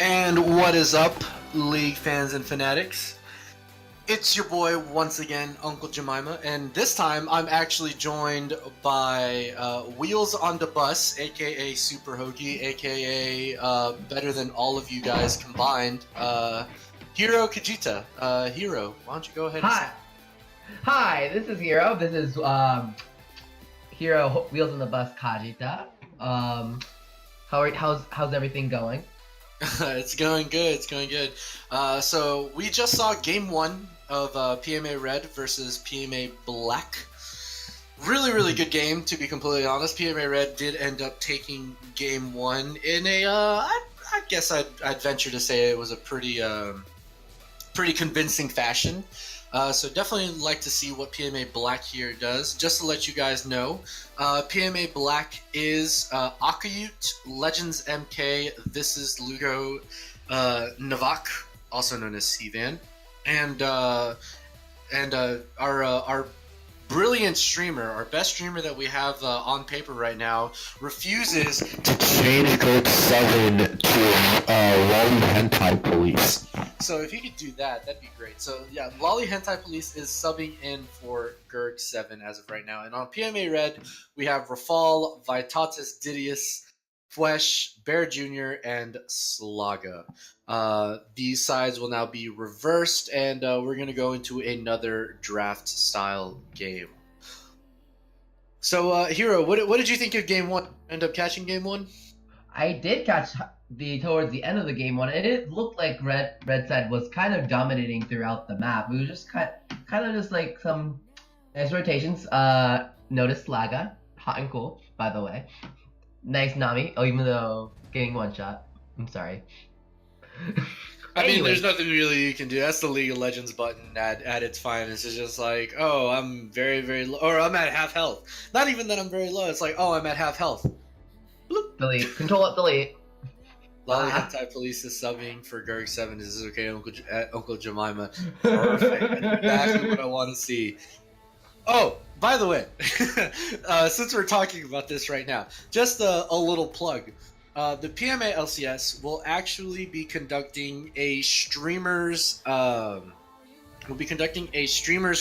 And what is up, League fans and fanatics? It's your boy once again, Uncle Jemima, and this time I'm actually joined by Wheels on the Bus, aka Super Hoagie, aka better than all of you guys combined, Hiro Kajita. Hiro, why don't you go ahead and Hi. Hi, this is Hiro. This is Hiro Wheels on the Bus Kajita. How's everything going? It's going good. It's going good. So we just saw Game 1 of PMA Red versus PMA Black. Really good game, to be completely honest. PMA Red did end up taking Game 1 in a, I guess I'd venture to say it was a pretty convincing fashion. So definitely like to see what PMA Black here does. Just to let you guys know, PMA Black is Akayut, Legends MK, This is Lugo, Navak, also known as Sivan, and our brilliant streamer, our best streamer that we have on paper right now, refuses to change Code 7 to Lolly Hentai Police. So if you could do that, that'd be great. So yeah, Lolly Hentai Police is subbing in for Gurg 7 as of right now. And on PMA Red, we have Rafal, Vitatis Didius, Fwesh, Bear Jr., and Slaga. These sides will now be reversed, and we're going to go into another draft-style game. So, Hiro, what did you think of Game 1? End up catching Game 1? I did catch towards the end of the game one. It looked like red side was kind of dominating throughout the map. It was just kind of just like some nice rotations. Notice Slaga, hot and cool, by the way. Nice Nami. Oh, even though getting one shot. I'm sorry. I mean, there's nothing really you can do. That's the League of Legends button at its finest. It's just like, oh, I'm very low, or I'm at half health. Not even that I'm very low. It's like, oh, I'm at half health. Bloop. Delete. Control it. Delete. Lolly Hentai Police is subbing for Gurg 7. This is okay, Uncle Jemima. Perfect. Exactly what I want to see. Oh, by the way, since we're talking about this right now, just a little plug. The PMA LCS will actually be conducting a streamers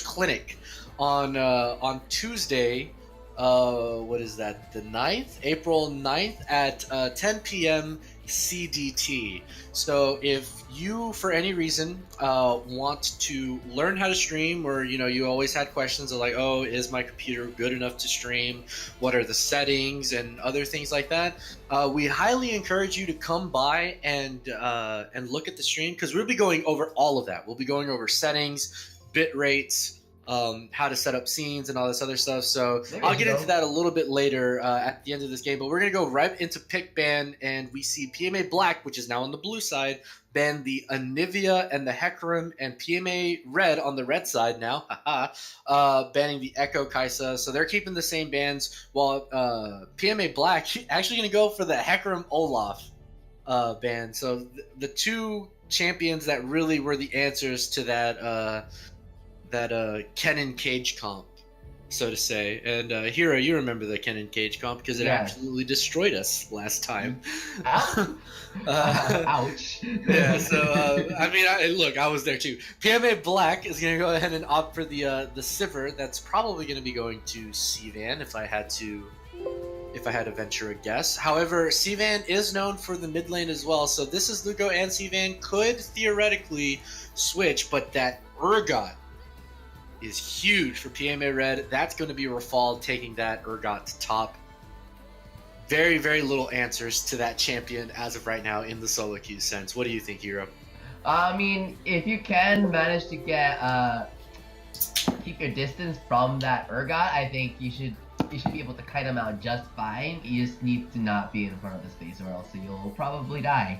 clinic on Tuesday. What is that? The 9th, April 9th at 10 p.m. CDT. So if you, for any reason, want to learn how to stream, or you always had questions of like, oh, is my computer good enough to stream? What are the settings and other things like that? We highly encourage you to come by and look at the stream, because we'll be going over all of that. We'll be going over settings, bit rates, how to set up scenes and all this other stuff. So I'll get into that a little bit later at the end of this game, but we're going to go right into pick ban, and we see PMA Black, which is now on the blue side, ban the Anivia and the Hecarim, and PMA Red on the red side now, banning the Echo Kaisa. So they're keeping the same bans, while PMA Black actually going to go for the Hecarim Olaf ban. So the two champions that really were the answers to that Kennen Cage comp, so to say. And Hiro, you remember the Kennen Cage comp because it absolutely destroyed us last time. Ouch. Yeah, so I mean, look, I was there too. PMA Black is going to go ahead and opt for the Sivir. That's probably going to be going to Sivan if I had to venture a guess. However, Sivan is known for the mid lane as well, so This is Lugo and Sivan could theoretically switch, but that Urgot is huge for PMA Red. That's going to be Rafal taking that Urgot to top. Very little answers to that champion as of right now in the solo queue sense. What do you think, Hiro? I mean, if you can manage to get keep your distance from that Urgot, I think you should be able to kite him out just fine. You just need to not be in front of his face, or else you'll probably die.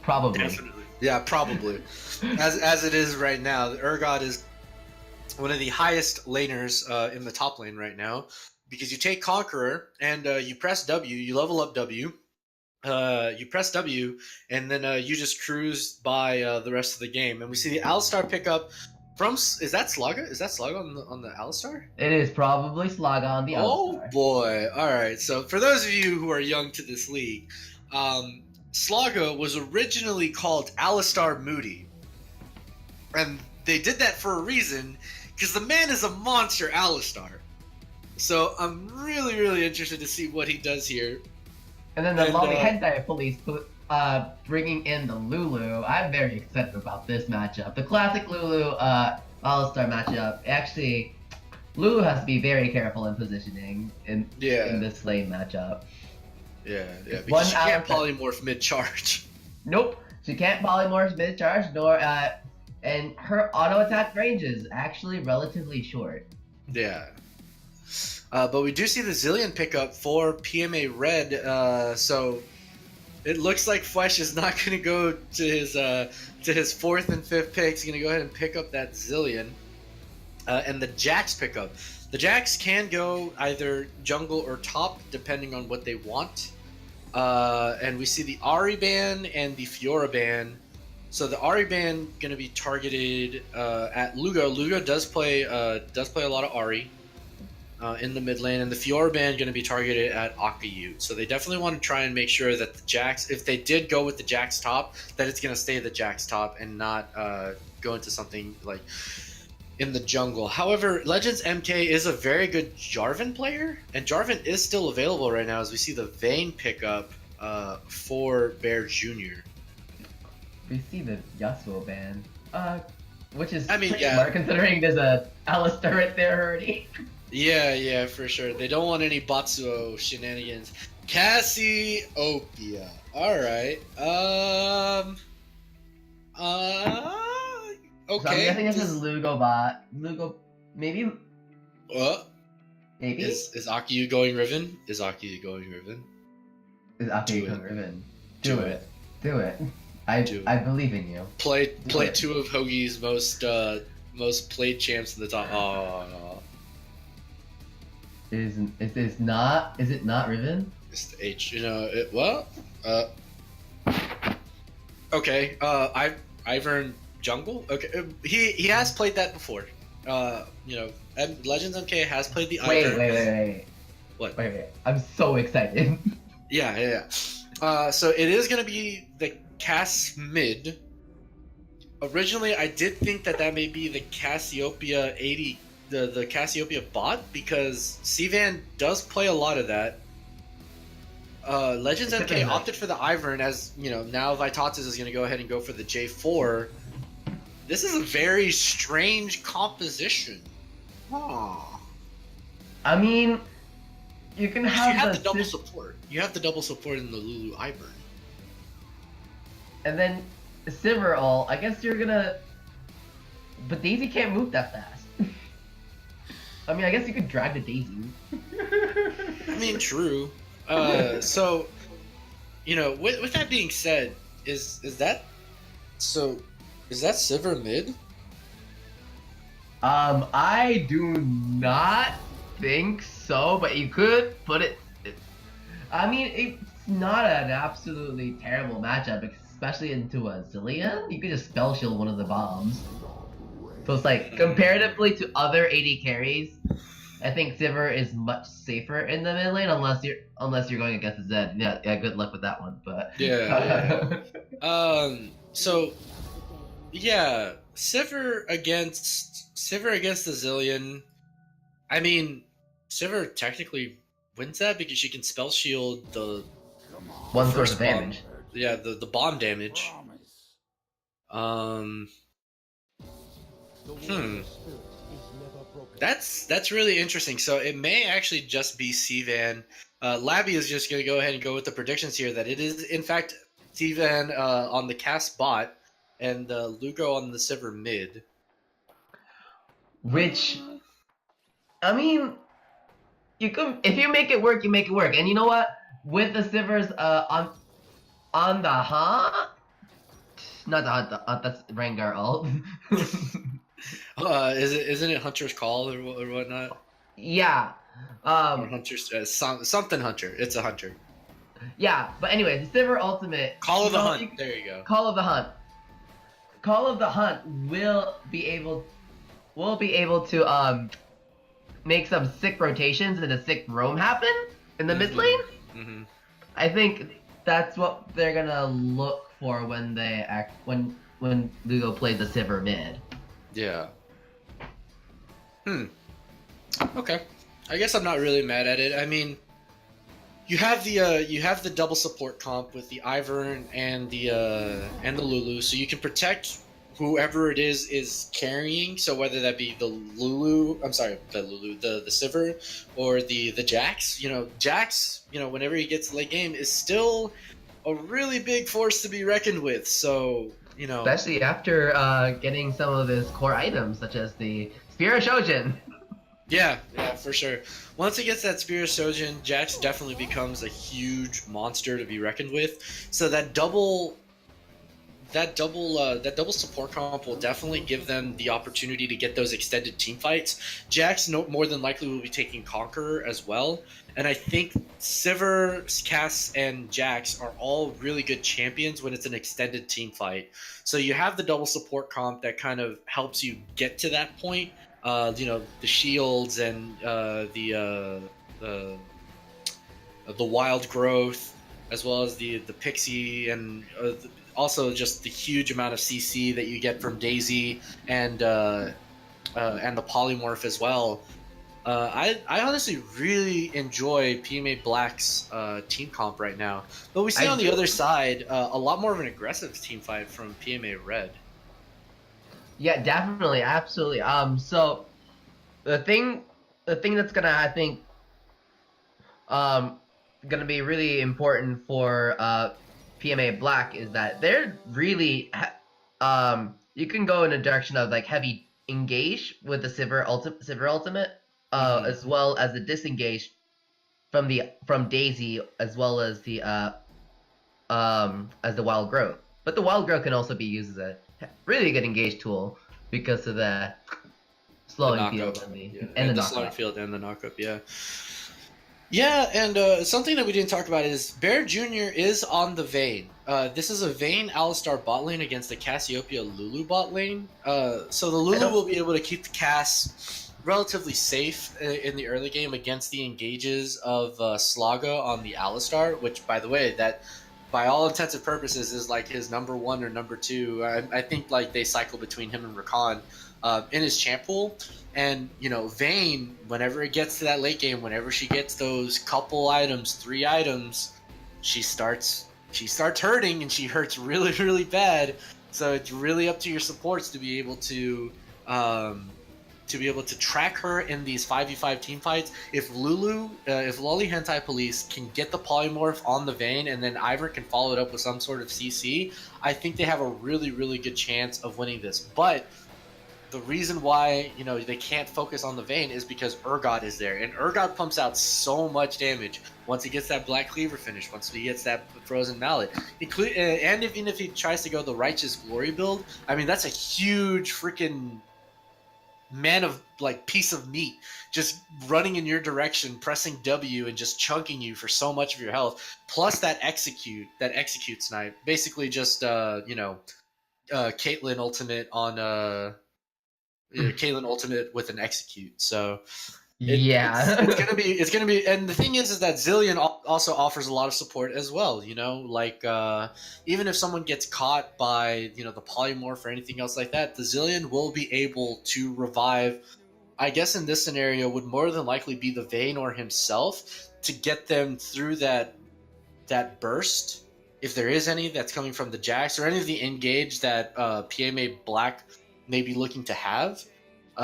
Probably. Definitely. Yeah, probably. As it is right now, the Urgot is one of the highest laners in the top lane right now, because you take Conqueror and you press W, you level up W, you press W, and then you just cruise by the rest of the game. And we see the Alistar pickup from, is that Slaga? Is that Slaga on the Alistar? It is probably Slaga on the Alistar. Oh boy! All right. So for those of you who are young to this league, Sloggo was originally called Alistar Moody. And they did that for a reason, because the man is a monster Alistar. So I'm really, really interested to see what he does here. And then the Lobby Hentai Police bringing in the Lulu. I'm very excited about this matchup. The classic Lulu All-Star matchup. Actually, Lulu has to be very careful in positioning in this lane matchup. Yeah, because she can't polymorph mid-charge. Nope, she can't polymorph mid-charge, nor and her auto attack range is actually relatively short. Yeah. But we do see the Zilean pickup for PMA Red, so it looks like Flesh is not going to go to his 4th and 5th picks. He's going to go ahead and pick up that Zilean. And the Jax pickup. The Jax can go either jungle or top, depending on what they want. And we see the Ahri ban and the Fiora ban. So the Ahri ban going to be targeted at Lugo. Lugo does play a lot of Ahri in the mid lane, and the Fiora ban going to be targeted at Akayu. So they definitely want to try and make sure that the Jax, if they did go with the Jax top, that it's going to stay the Jax top and not go into something like in the jungle. However, Legends MK is a very good Jarvan player, and Jarvan is still available right now as we see the Vayne pickup for Bear Jr. We see the Yasuo ban, which is smart considering there's a Alistar right there already. Yeah, for sure. They don't want any Batsuo shenanigans. Cassiopeia. Alright. Okay. So I'm guessing this is Lugo bot. Lugo, maybe. What? Maybe. Is Akayu going Riven? Is Akayu going Riven? Is Akayu going Riven? Do it. I believe in you. Play 2 of Hoagie's most played champs in the top. Oh. Is it not Riven? It's the H. Okay. Ivern jungle. Okay. He has played that before. Legends MK has played the Ivern. Wait. What? Wait. I'm so excited. Yeah. So it is gonna be the Cass mid. Originally, I did think that may be the Cassiopeia 80, the Cassiopeia bot, because Sivan does play a lot of that. Legends MK opted for the Ivern, as now Vitatis is going to go ahead and go for the J4. This is a very strange composition. I mean, you can have the double support. You have the double support in the Lulu Ivern. And then Sivir ult, I guess you're gonna... But Daisy can't move that fast. I mean, I guess you could drag the Daisy. I mean, true. So, with that being said, is that Sivir mid? I do not think so, but you could put it... I mean, it's not an absolutely terrible matchup, especially into a Zilean. You could just spell shield one of the bombs. So it's like, comparatively to other AD carries, I think Sivir is much safer in the mid lane, unless you're going against the Zed. Yeah, good luck with that one. But yeah. So yeah, Sivir against the Zilean. I mean, Sivir technically wins that because she can spell shield the one source of damage. Yeah, the bomb damage. That's really interesting. So it may actually just be Sivan. Labby is just going to go ahead and go with the predictions here that it is in fact Sivan on the Cass bot and Lugo on the Sivir mid. Which, I mean, you could, if you make it work, you make it work. And you know what? With the Sivers on the Hunt, not the Hunt, that's Rengar ult. Isn't it Hunter's Call or whatnot? Yeah. Or Hunter's something Hunter. It's a Hunter. Yeah, but anyway, the Sivir ultimate. Call of the Hunt. There you go. Call of the Hunt. Call of the Hunt will be able to make some sick rotations and a sick roam happen in the mid lane. Mm-hmm. I think that's what they're gonna look for when they act when Lugo plays the Sivir mid. Yeah. Okay. I guess I'm not really mad at it. I mean, you have the double support comp with the Ivern and the Lulu, so you can protect whoever it is carrying. So whether that be the Sivir, or the Jax. Jax, whenever he gets late game, is still a really big force to be reckoned with. So especially after getting some of his core items, such as the Spear of Shojin. Yeah, for sure. Once he gets that Spear of Shojin, Jax definitely becomes a huge monster to be reckoned with. So that double support comp will definitely give them the opportunity to get those extended team fights. Jax more than likely will be taking Conqueror as well, and I think Sivir, Cass, and Jax are all really good champions when it's an extended team fight. So you have the double support comp that kind of helps you get to that point. The shields and the wild growth, as well as the pixie, and also just the huge amount of CC that you get from Daisy and the polymorph as well. I honestly really enjoy PMA Black's team comp right now, but we see on the other side a lot more of an aggressive team fight from PMA Red. Yeah, definitely, absolutely. So the thing that's gonna, I think, gonna be really important for PMA Black is that they're really, you can go in a direction of like heavy engage with the Sivir ultimate, as well as the disengage from Daisy, as well as the wild growth. But the wild growth can also be used as a really good engage tool because of the slowing field and the slowing field and the knockup. Yeah, and something that we didn't talk about is Bear Jr. is on the Vayne. This is a Vayne Alistar bot lane against the Cassiopeia Lulu bot lane. So the Lulu will be able to keep the Cass relatively safe in the early game against the engages of Slaga on the Alistar, which, by the way, that by all intents and purposes is like his number 1 or number 2. I think like they cycle between him and Rakan in his champ pool. And Vayne, whenever it gets to that late game, whenever she gets those couple items, 3 items, she starts hurting, and she hurts really, really bad. So it's really up to your supports to be able to track her in these 5v5 team fights. If Loli Hentai Police can get the polymorph on the Vayne, and then Ivern can follow it up with some sort of CC, I think they have a really, really good chance of winning this. But the reason why they can't focus on the Vayne is because Urgot is there, and Urgot pumps out so much damage once he gets that Black Cleaver finish, once he gets that Frozen Mallet, and even if he tries to go the Righteous Glory build. I mean, that's a huge freaking man of piece of meat just running in your direction, pressing W and just chunking you for so much of your health, plus that execute snipe, basically just Caitlyn ultimate on Caitlyn ultimate with an execute. So it's gonna be, and the thing is that Zilean also offers a lot of support as well. Even if someone gets caught by the polymorph or anything else like that, the Zilean will be able to revive. I guess in this scenario would more than likely be the Vayne or himself to get them through that burst, if there is any that's coming from the Jax or any of the engage that PMA Black may be looking to have.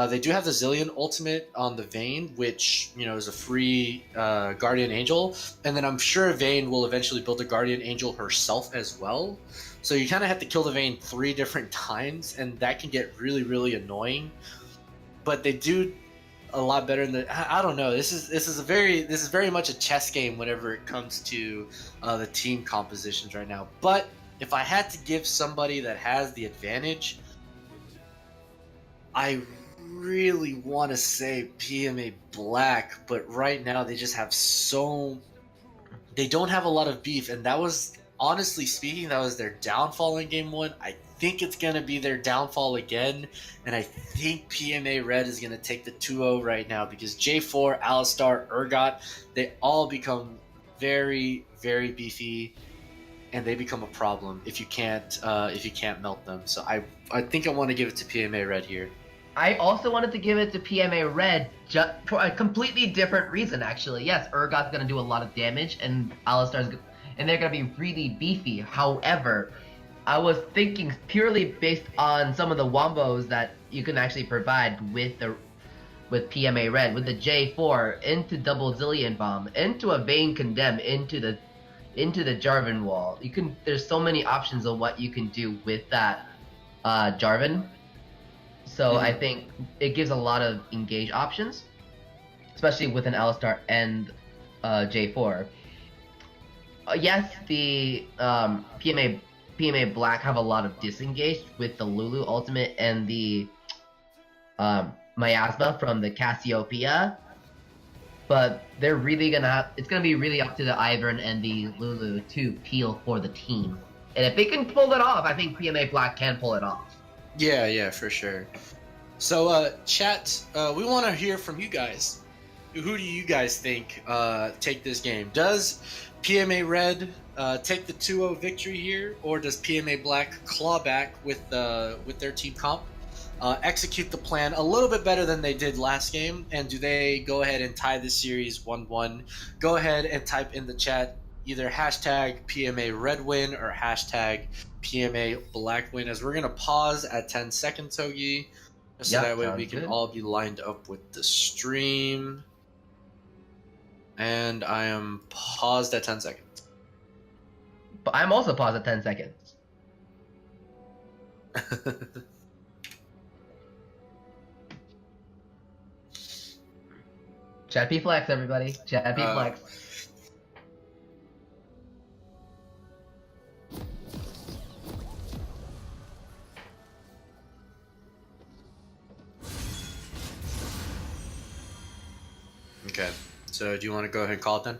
They do have the Zilean ultimate on the Vayne, which is a free Guardian Angel, and then I'm sure Vayne will eventually build a Guardian Angel herself as well. So you kind of have to kill the Vayne 3 different times, and that can get really, really annoying. But they do a lot better in the. I don't know. This is very much a chess game whenever it comes to the team compositions right now. But if I had to give somebody that has the advantage, I really want to say PMA Black, but right now they just have they don't have a lot of beef, and that was, honestly speaking, that was their downfall in game 1. I think it's going to be their downfall again, and I think PMA Red is going to take the 2-0 right now, because J4, Alistar, Urgot, they all become very, very beefy. and they become a problem if you can't melt them. So I think I want to give it to PMA Red here. I also wanted to give it to PMA Red for a completely different reason, actually. Yes, Urgot's gonna do a lot of damage, and Alistar's, and they're gonna be really beefy. However, I was thinking purely based on some of the wombos that you can actually provide with PMA Red, with the J4 into double Zillion Bomb, into a Vayne Condemn, into the Jarvan wall. There's so many options of what you can do with that Jarvan. So I think it gives a lot of engage options, especially with an Alistar and J4. Yes, the PMA Black have a lot of disengage with the Lulu ultimate and the Miasma from the Cassiopeia, but they're really it's gonna be really up to the Ivern and the Lulu to peel for the team. And if they can pull it off, I think PMA Black can pull it off. Yeah, for sure. So, chat, we want to hear from you guys. Who do you guys think take this game? Does PMA Red take the 2-0 victory here, or does PMA Black claw back with their team comp, execute the plan a little bit better than they did last game, and do they go ahead and tie the series 1-1? Go ahead and type in the chat either hashtag PMA Red win or hashtag PMA Black win, as we're going to pause at 10 seconds, Togi, so that way we can all be lined up with the stream. And I am paused at 10 seconds. But I'm also paused at 10 seconds. Chat P flex, everybody. Chat P flex. Okay, so do you want to go ahead and call it then?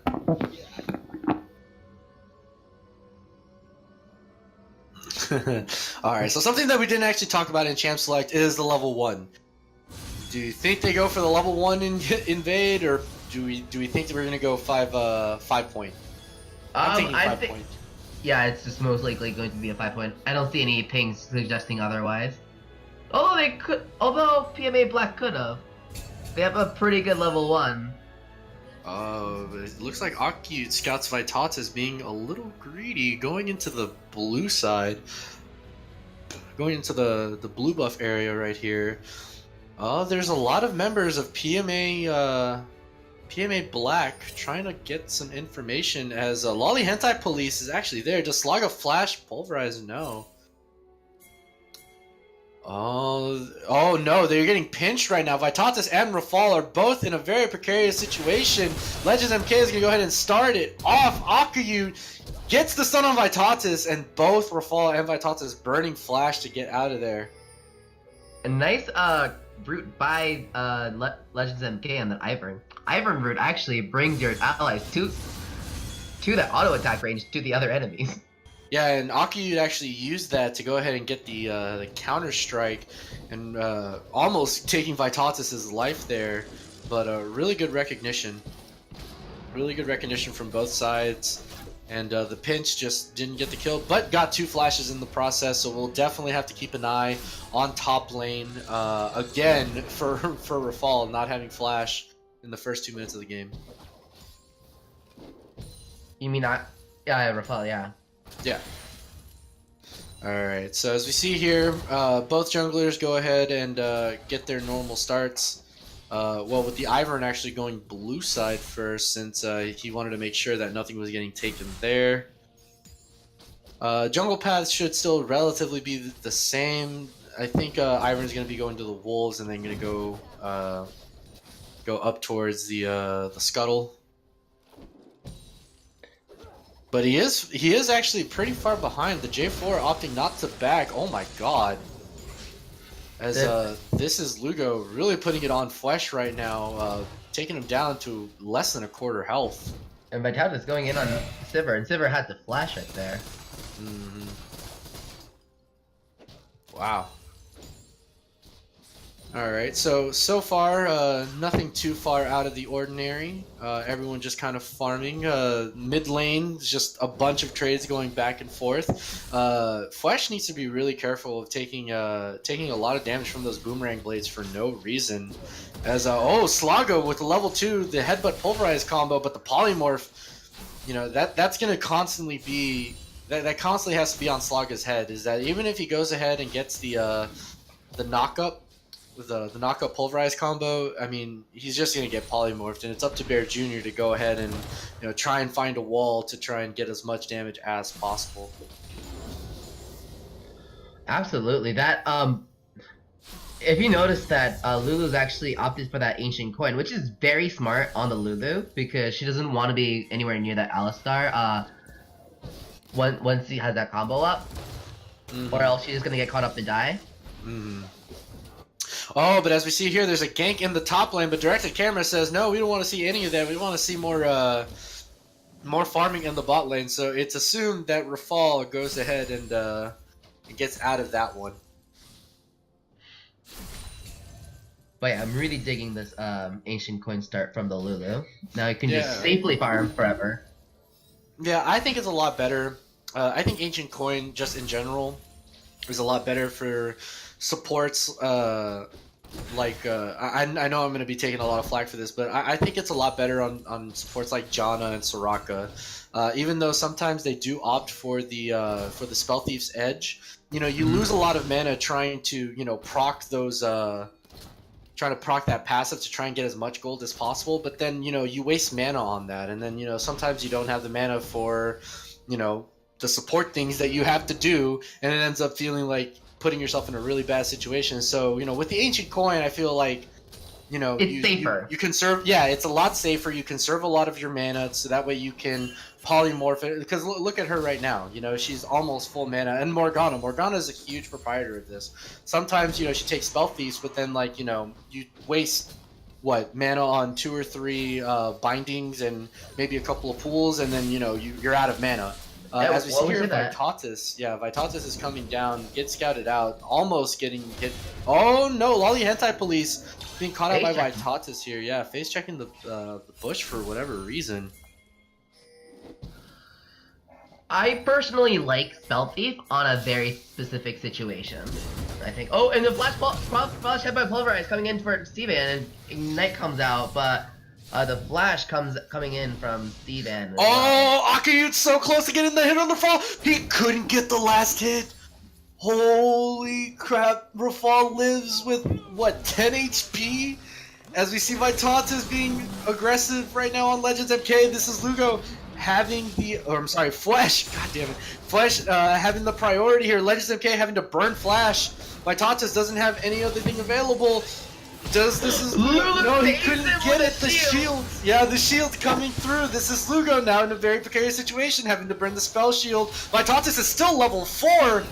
Alright, so something that we didn't actually talk about in Champ Select is the level 1. Do you think they go for the level 1 invade, or do we think that we're going to go 5 point? I'm thinking 5 point. Yeah, it's just most likely going to be a 5 point. I don't see any pings suggesting otherwise. Although PMA Black could have. They have a pretty good level 1. It looks like Aki scouts Vitatis being a little greedy, going into the blue side. Going into the blue buff area right here. There's a lot of members of PMA Black trying to get some information, as Lolly Hentai Police is actually there. Does Slaga Flash Pulverize? No. Oh no, they're getting pinched right now. Vitatis and Rafal are both in a very precarious situation. Legends MK is going to go ahead and start it off. Akayu gets the stun on Vitatis, and both Rafal and Vitatis burning Flash to get out of there. A nice route by Legends MK and then Ivern. Ivern route actually brings your allies to that auto attack range to the other enemies. Yeah, and Aki actually used that to go ahead and get the counter strike, and almost taking Vitatis' life there. But really good recognition. Really good recognition from both sides. And the pinch just didn't get the kill, but got 2 flashes in the process, so we'll definitely have to keep an eye on top lane again for Rafal not having flash in the first 2 minutes of the game. You mean not? Yeah, Rafal, yeah. Yeah. Alright, so as we see here, both junglers go ahead and get their normal starts. Well, with the Ivern actually going blue side first, since he wanted to make sure that nothing was getting taken there. Jungle paths should still relatively be the same. I think Ivern's going to be going to the Wolves and then going to go up towards the Scuttle. But he is actually pretty far behind. The J4 opting not to back. Oh my god. As this is Lugo really putting it on Flesh right now, taking him down to less than a quarter health. And Vitalis going in on Sivir, and Sivir had to flash right there. Wow. All right, so far, nothing too far out of the ordinary. Everyone just kind of farming. Mid lane, just a bunch of trades going back and forth. Flash needs to be really careful of taking a lot of damage from those boomerang blades for no reason. As Slago with the level 2, the headbutt pulverize combo, but the polymorph, that's gonna constantly be that constantly has to be on Slaga's head. Is that even if he goes ahead and gets the knockup with the knockup pulverize combo, I mean, he's just going to get polymorphed, and it's up to Bear Jr. to go ahead and try and find a wall to try and get as much damage as possible. Absolutely. That if you notice that Lulu's actually opted for that ancient coin, which is very smart on the Lulu because she doesn't want to be anywhere near that Alistar once he has that combo up, or else she's just gonna get caught up to die. Oh, but as we see here, there's a gank in the top lane, but Directed Camera says, no, we don't want to see any of that. We want to see more farming in the bot lane. So it's assumed that Rafal goes ahead and gets out of that one. But yeah, I'm really digging this ancient coin start from the Lulu. Now you can just safely farm forever. Yeah, I think it's a lot better. I think ancient coin, just in general, is a lot better for supports. I know I'm going to be taking a lot of flack for this, but I think it's a lot better on supports like Janna and Soraka. Even though sometimes they do opt for the Spell Thief's Edge, you lose a lot of mana trying to proc those. Trying to proc that passive to try and get as much gold as possible, but then you waste mana on that, and then sometimes you don't have the mana for the support things that you have to do, and it ends up feeling like putting yourself in a really bad situation. So with the ancient coin, I feel like it's safer. You conserve, yeah, it's a lot safer. You conserve a lot of your mana, so that way you can polymorph it. Because look at her right now. She's almost full mana. And Morgana is a huge proprietor of this. Sometimes she takes spell thieves, but then you waste mana on 2 or 3 bindings and maybe a couple of pools, and then you're out of mana. As we see here, Vitatis is coming down, gets scouted out, almost getting hit. Oh no, Lolly Hentai Police being caught out by Vitatis here. Yeah, face checking the bush for whatever reason. I personally like Spell Thief on a very specific situation. I think. Oh, and the flash headbutt pulverize coming in for Steven, and Ignite comes out, but the flash coming in from Steven. Oh, Akiyu's so close to getting the hit on the fall. He couldn't get the last hit. Holy crap! Rafal lives with 10 HP? As we see Vitatis being aggressive right now on Legends MK. This is Lugo having Flash. God damn it, Flash having the priority here. Legends MK having to burn Flash. Vitatis doesn't have any other thing available. This is Lugo. No, he couldn't get it. The shield. Yeah, the shield coming through. This is Lugo now in a very precarious situation, having to burn the spell shield. Vitatis is still level 4,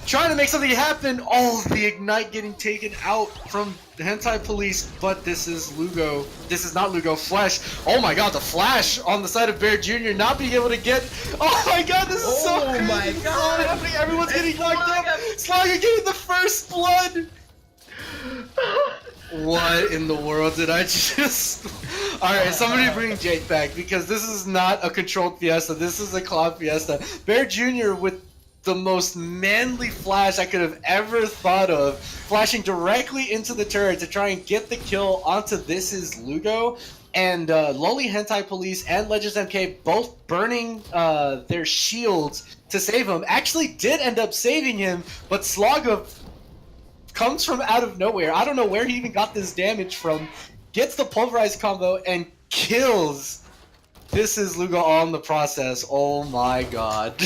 trying to make something happen. Oh, the Ignite getting taken out from the Hentai Police, but this is Lugo. This is not Lugo. Flash. Oh my god, the Flash on the side of Bear Jr. not being able to get. Oh my god, this is so crazy. Oh my god. Happening. Everyone's getting knocked up. Slaga getting the first blood. What in the world did I just... Alright, somebody bring Jake back, because this is not a controlled Fiesta, this is a Cloud Fiesta. Bear Jr. with the most manly flash I could have ever thought of, flashing directly into the turret to try and get the kill onto This Is Lugo, and Lowly Hentai Police and Legends MK both burning their shields to save him. Actually did end up saving him, but Slaga comes from out of nowhere. I don't know where he even got this damage from. Gets the pulverized combo and kills This Is Lugo on the process. Oh my god.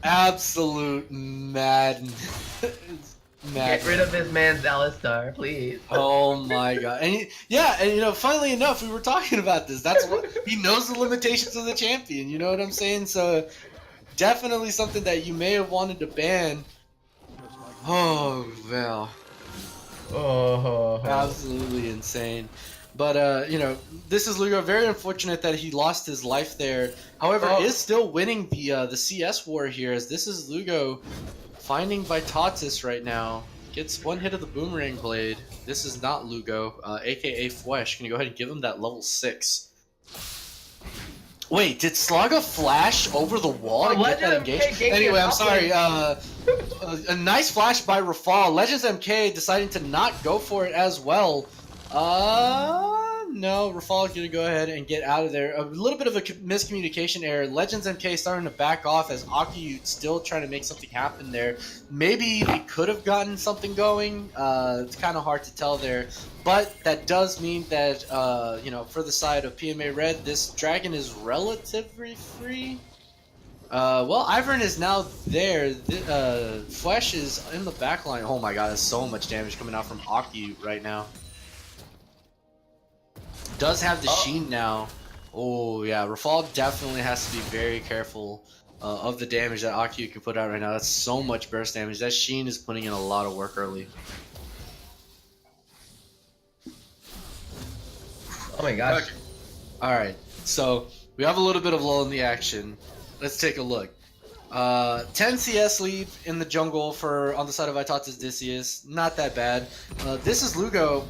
Absolute madness. Get rid of this man's Alistar, please. Oh my god. And funnily enough, we were talking about this. That's what he knows, the limitations of the champion. You know what I'm saying? So definitely something that you may have wanted to ban. Oh, well. Oh, absolutely insane. But, This Is Lugo. Very unfortunate that he lost his life there. However, is still winning the CS war here, as This Is Lugo finding Vitatis right now. Gets one hit of the Boomerang Blade. This is not Lugo, aka Fwesh. Gonna go ahead and give him that level 6. Wait, did Slaga flash over the wall and get that engaged? Anyway, I'm sorry. A nice flash by Rafal. Legends MK deciding to not go for it as well. No, Rafal gonna go ahead and get out of there. A little bit of a miscommunication error. Legends MK starting to back off as Akiyu still trying to make something happen there. Maybe they could have gotten something going. It's kind of hard to tell there. But that does mean that, you know, for the side of PMA Red, this dragon is relatively free. Well, Ivern is now there. Flesh is in the backline. Oh my god, there's so much damage coming out from Akiyu right now. Does have the Sheen now. Oh yeah, Rafal definitely has to be very careful of the damage that Akiyu can put out right now. That's so much burst damage. That Sheen is putting in a lot of work early. Oh my gosh. Okay. Alright, so we have a little bit of lull in the action. Let's take a look. 10 CS lead in the jungle for on the side of Vitata's Odysseus. Not that bad. This is Lugo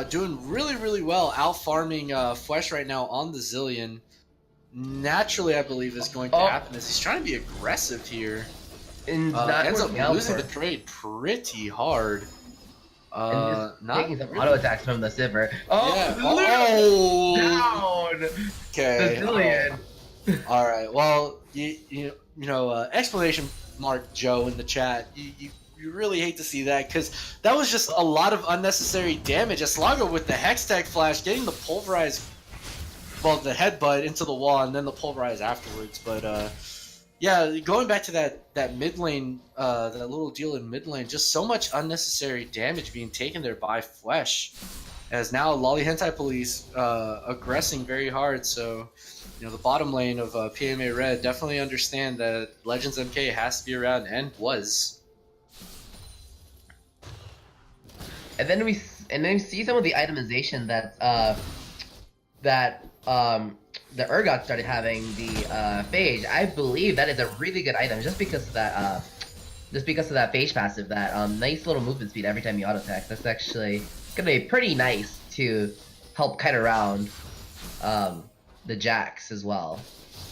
doing really well, out farming Flesh right now on the Zillion. Naturally, I believe is going to happen as he's trying to be aggressive here. And ends up losing the trade pretty hard. Not taking some really. auto attacks from the Sivir. Oh, yeah. Down. Okay. The Zillion. All right. Well, you know, exclamation mark Joe in the chat. You really hate to see that because that was just a lot of unnecessary damage. Aslago with the Hextech Flash getting the pulverized, well, the headbutt into the wall and then the pulverize afterwards. But yeah, going back to that mid lane, that little deal in mid lane, just so much unnecessary damage being taken there by Flesh. As now Lolly Hentai Police aggressing very hard. So, you know, the bottom lane of PMA Red definitely understand that Legends MK has to be around and was. And then we see some of the itemization that the Urgot started having, the Phage. I believe that is a really good item just because of that Phage passive, that nice little movement speed every time you auto attack. That's actually gonna be pretty nice to help kite around the Jax as well.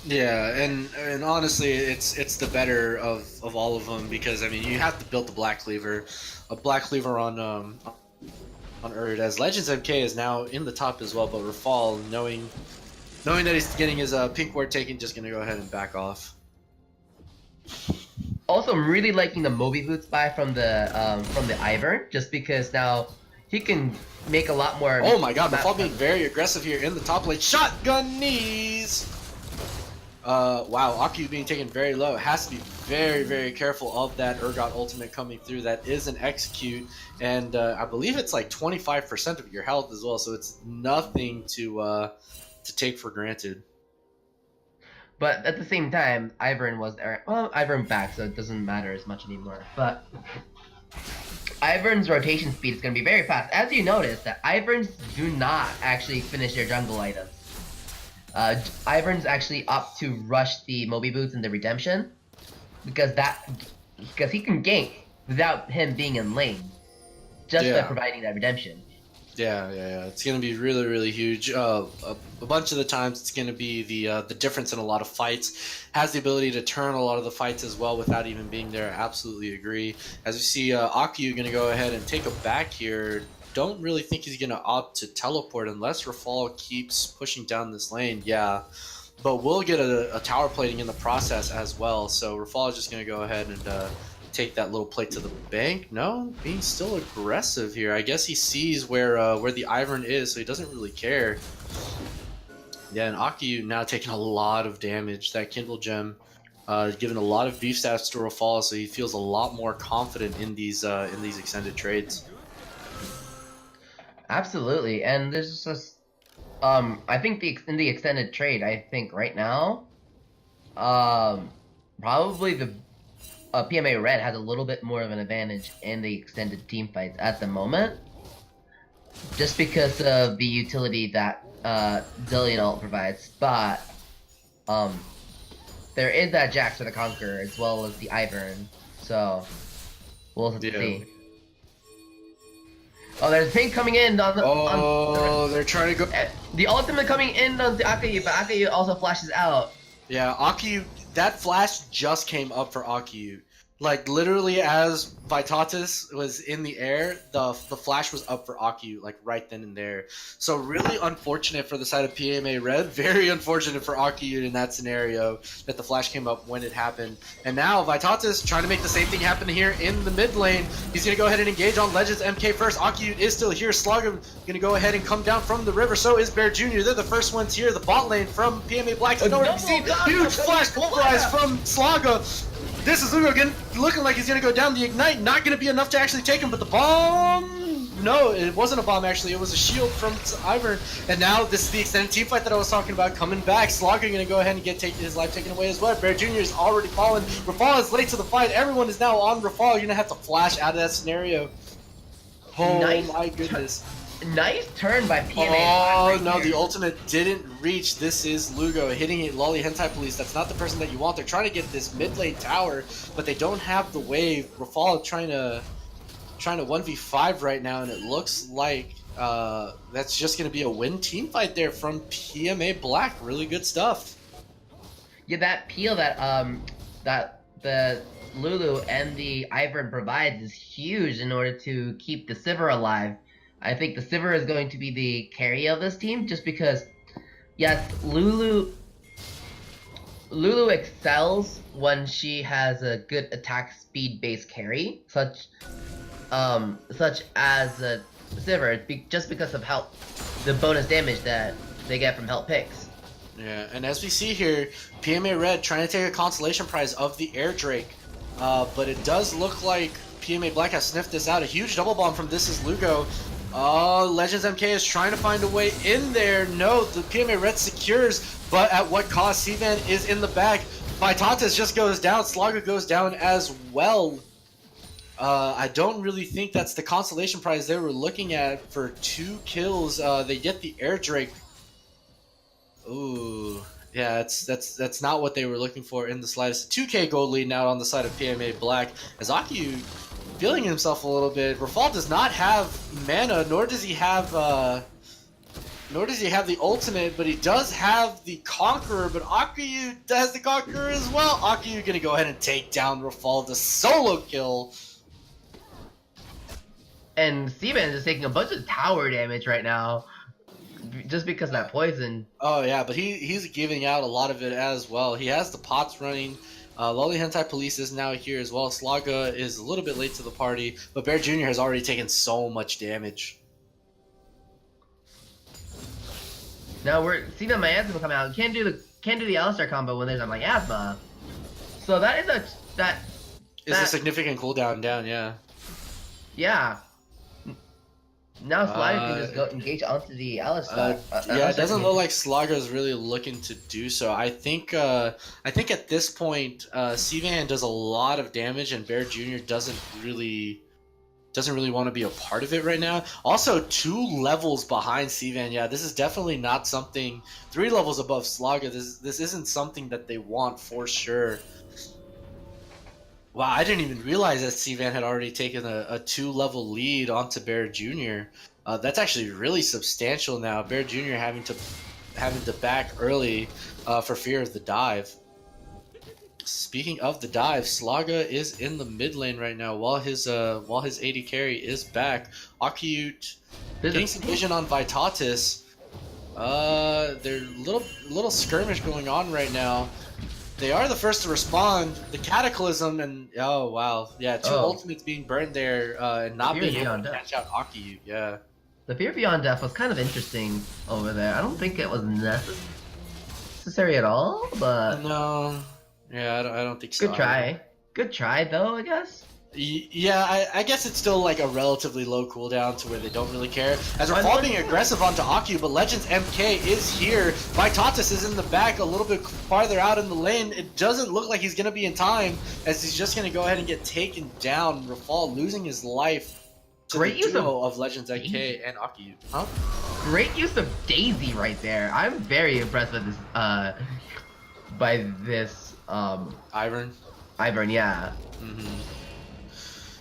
Yeah, and honestly, it's the better of all of them because I mean you have to build the Black Cleaver, a Black Cleaver on Urd, as Legends MK is now in the top as well, but Rafal knowing that he's getting his pink ward taken, just gonna go ahead and back off. Also, I'm really liking the Moby Boots buy from the Ivern, just because now he can make a lot more. Oh my god, Rafal being very aggressive here in the top lane. Shotgun knees! Wow, Akiyu being taken very low. Has to be very careful of that Urgot ultimate coming through. That is an execute, and I believe it's like 25% of your health as well, so it's nothing to take for granted. But at the same time, Ivern was there. Well, Ivern back, so it doesn't matter as much anymore. But Ivern's rotation speed is going to be very fast. As you notice, that Iverns do not actually finish their jungle items. Ivern's actually opt to rush the Moby Boots and the Redemption because he can gank without him being in lane, just by providing that Redemption. Yeah. It's gonna be really huge. A bunch of the times, it's gonna be the difference in a lot of fights. Has the ability to turn a lot of the fights as well without even being there. Absolutely agree. As we see, Akiyu gonna go ahead and take a back here. Don't really think he's gonna opt to teleport unless Rafal keeps pushing down this lane. Yeah, but we'll get a tower plating in the process as well. So Rafal is just gonna go ahead and take that little plate to the bank. No, being still aggressive here. I guess he sees where the Ivern is, so he doesn't really care. Yeah, and Akiyu now taking a lot of damage. That Kindle Gem giving a lot of beef stats to Rafal, so he feels a lot more confident in these extended trades. Absolutely, and there's just I think in the extended trade, I think right now, probably the PMA Red has a little bit more of an advantage in the extended team fights at the moment, just because of the utility that Zillion ult provides. But there is that Jax for the Conqueror as well as the Ivern, so we'll have to see. Oh, there's Pink coming in on the. Oh, they're trying to go. The ultimate coming in on the Akayu, but Akayu also flashes out. Yeah, Akiyu, that flash just came up for Akiyu. Like, literally as Vitatis was in the air, the flash was up for Akiyu, like, right then and there. So, really unfortunate for the side of PMA Red. Very unfortunate for Akiyu in that scenario that the flash came up when it happened. And now, Vitatis trying to make the same thing happen here in the mid lane. He's going to go ahead and engage on Legends MK first. Akiyu is still here. Slugger going to go ahead and come down from the river. So is Bear Jr. They're the first ones here. The bot lane from PMA Black. Huge flash pulverized from Slaga. This is Lugo again, looking like he's going to go down. The Ignite not going to be enough to actually take him, but the bomb... No, it wasn't a bomb actually. It was a shield from Ivern. And now this is the extended team fight that I was talking about coming back. Slogger going to go ahead and get his life taken away as well. Bear Jr. is already fallen. Rafal is late to the fight. Everyone is now on Rafal. You're going to have to flash out of that scenario. Oh my goodness. Nice turn by PMA. Oh no, the ultimate didn't reach. This is Lugo hitting it. Lolly Hentai Police. That's not the person that you want. They're trying to get this mid lane tower, but they don't have the wave. Rafal trying to 1v5 right now, and it looks like that's just going to be a win team fight there from PMA Black. Really good stuff. Yeah, that peel that the Lulu and the Ivern provides is huge in order to keep the Sivir alive. I think the Sivir is going to be the carry of this team, just because, yes, Lulu excels when she has a good attack speed based carry, such as the Sivir, just because of the bonus damage that they get from help picks. Yeah, and as we see here, PMA Red trying to take a consolation prize of the Air Drake, but it does look like PMA Black has sniffed this out. A huge double bomb from This Is Lugo. Oh, Legends MK is trying to find a way in there. No, the PMA Red secures, but at what cost? Sivan is in the back. Vitatis just goes down. Slogger goes down as well. I don't really think that's the consolation prize they were looking at for 2 kills. They get the Air Drake. Ooh, yeah, that's not what they were looking for in the slightest. 2K gold lead now on the side of PMA Black. As Akiyu feeling himself a little bit. Rafal does not have mana, nor does he have the ultimate, but he does have the Conqueror. But Akiyu has the Conqueror as well. Akiyu gonna go ahead and take down Rafal, the solo kill. And Seaman is taking a bunch of tower damage right now, just because of that poison. Oh yeah, but he's giving out a lot of it as well. He has the pots running. Lolly Hentai Police is now here as well. Slaga is a little bit late to the party, but Bear Jr. has already taken so much damage. Now we're seeing a miasma come out. Can't do the Alistar combo when there's a miasma. So that is a significant cooldown down, yeah. Yeah. Now Slaga can just go engage onto the Alistar. Yeah, it doesn't look like Slaga is really looking to do so. I think at this point, Sivan does a lot of damage, and Bear Jr. doesn't really want to be a part of it right now. Also, 2 levels behind Sivan. Yeah, this is definitely not something. 3 levels above Slaga. This isn't something that they want for sure. Wow, I didn't even realize that Sivan had already taken a 2-level lead onto Bear Jr. That's actually really substantial now. Bear Jr. having to back early for fear of the dive. Speaking of the dive, Slaga is in the mid lane right now while his AD carry is back. Akiyu getting some vision on Vitatis. There's little skirmish going on right now. They are the first to respond. The Cataclysm and oh wow, yeah, 2 ultimates being burned there and not being able to catch out Akiyu. Yeah, the Fear Beyond Death was kind of interesting over there. I don't think it was necessary at all, but no, yeah, I don't think so. Good try though, I guess. Yeah, I guess it's still like a relatively low cooldown to where they don't really care. As Rafal being aggressive onto Akiyu, but Legends MK is here. Vitatis is in the back a little bit farther out in the lane. It doesn't look like he's going to be in time, as he's just going to go ahead and get taken down. Rafal losing his life to the duo of Legends MK and Akiyu. Huh? Great use of Daisy right there. I'm very impressed with this, by this, Ivern? Ivern, yeah. Mm-hmm.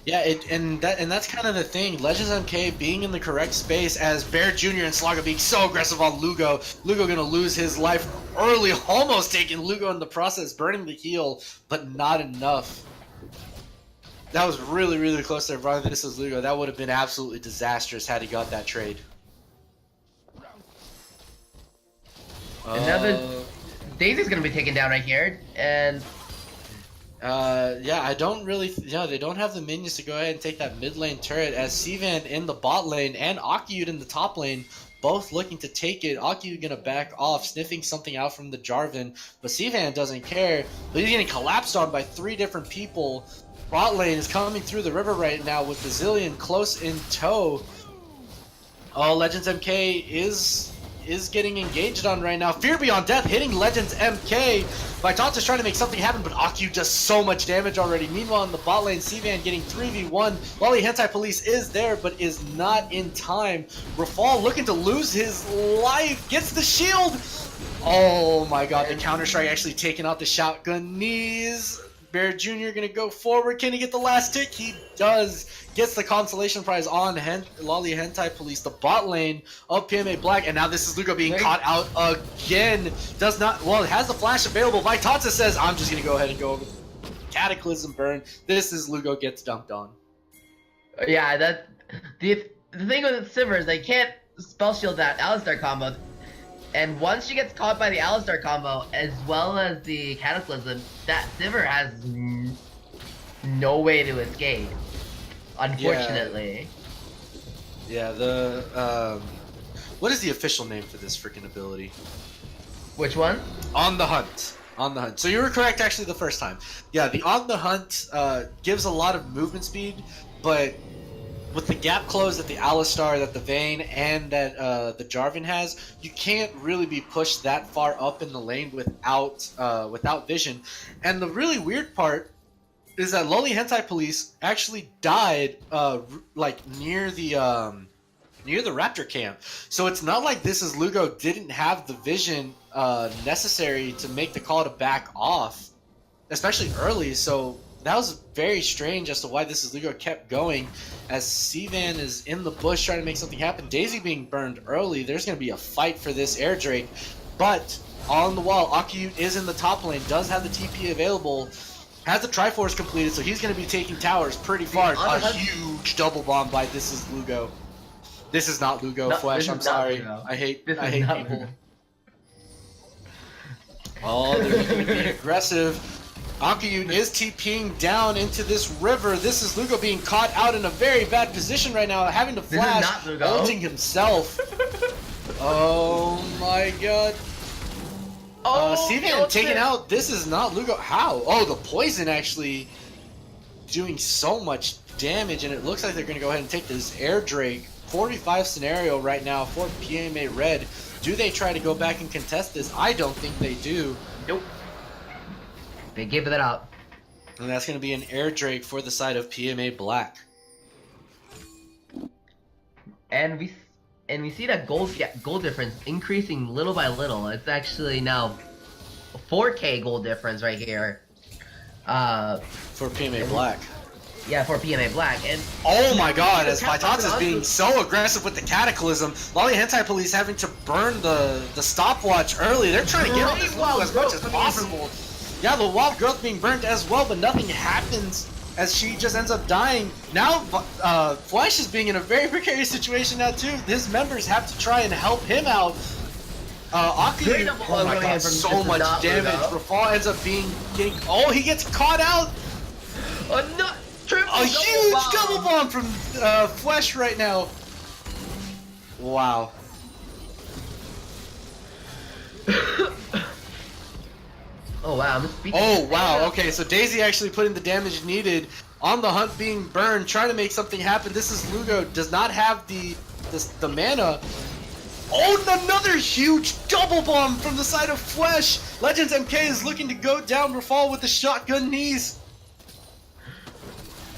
Yeah, and that's kind of the thing. Legends MK being in the correct space as Bear Jr. and Slaga being so aggressive on Lugo. Lugo gonna lose his life early, almost taking Lugo in the process, burning the heal, but not enough. That was really, really close there. If this was Lugo, that would have been absolutely disastrous had he got that trade. Another Daisy's gonna be taken down right here, and yeah, I don't really. Yeah, they don't have the minions to go ahead and take that mid lane turret. As Sivan in the bot lane and Akiyud in the top lane, both looking to take it. Akiyud gonna back off, sniffing something out from the Jarvan, but Sivan doesn't care. But he's getting collapsed on by 3 different people. Bot lane is coming through the river right now with Bazillion close in tow. Oh, Legends MK is getting engaged on right now. Fear Beyond Death hitting Legends MK. Vital's trying to make something happen, but Akiyud does so much damage already. Meanwhile, in the bot lane, Sivan getting 3v1. Lolly Hentai Police is there, but is not in time. Rafal looking to lose his life. Gets the shield. Oh my god, the Counter-Strike actually taking out the shotgun knees. Bear Jr. gonna go forward. Can he get the last tick? He does. Gets the consolation prize on Lolly Hentai Police. The bot lane of PMA Black, and now this is Lugo being caught out again. Does not, well, it has the flash available. Vitatsa says, I'm just gonna go ahead and go over Cataclysm Burn. This is Lugo gets dunked on. yeah, the thing with Sivir is they can't spell shield that Alistar combo. And once she gets caught by the Alistar combo, as well as the Cataclysm, that Sivir has no way to escape. Unfortunately. Yeah, the what is the official name for this freaking ability? Which one? On the Hunt. On the Hunt. So you were correct actually the first time. Yeah, the On the Hunt gives a lot of movement speed, but with the gap close that the Alistar, that the Vayne, and that the Jarvan has, you can't really be pushed that far up in the lane without vision. And the really weird part is that Lolly Hentai Police actually died like near the Raptor camp. So it's not like this is Lugo didn't have the vision necessary to make the call to back off, especially early. So that was very strange as to why this is Lugo kept going, as Sivan is in the bush trying to make something happen. Daisy being burned early. There's going to be a fight for this air Drake, but on the wall, Akiyud is in the top lane, does have the TP available, has the Triforce completed, so he's going to be taking towers pretty far. A huge double bomb by This Is Lugo. This is not Lugo, Flash, I'm sorry. Lugo. I hate This is people. not Lugo. Oh, they're going to be aggressive. Akiyud is TPing down into this river. This is Lugo being caught out in a very bad position right now, having to flash, ulting himself. Oh my god. Sivan taken out. This is not Lugo. How? Oh, the poison actually doing so much damage, and it looks like they're going to go ahead and take this air Drake. 45 scenario right now for PMA Red. Do they try to go back and contest this? I don't think they do. Nope. They give that up. And that's going to be an air Drake for the side of PMA Black. And we see that gold difference increasing little by little. It's actually now 4K gold difference right here. For PMA Black. Yeah, for PMA Black. And oh my god, as Vitats is being so aggressive with the Cataclysm, Lolly Hentai Police having to burn the stopwatch early. They're trying to get on this Lugo as much as possible. Yeah, the Wild Growth being burnt as well, but nothing happens as she just ends up dying. Now, Flash is being in a very precarious situation now too. His members have to try and help him out. Akiyud, oh my god, so much damage. Rafal ends up getting, oh, he gets caught out. A huge double bomb from Flash right now. Wow. Oh wow, I'm speaking. Oh wow, okay, so Daisy actually putting the damage needed. On the Hunt being burned, trying to make something happen. This is Lugo, does not have the mana. Oh, another huge double bomb from the side of Flesh. Legends MK is looking to go down Rafal with the shotgun knees.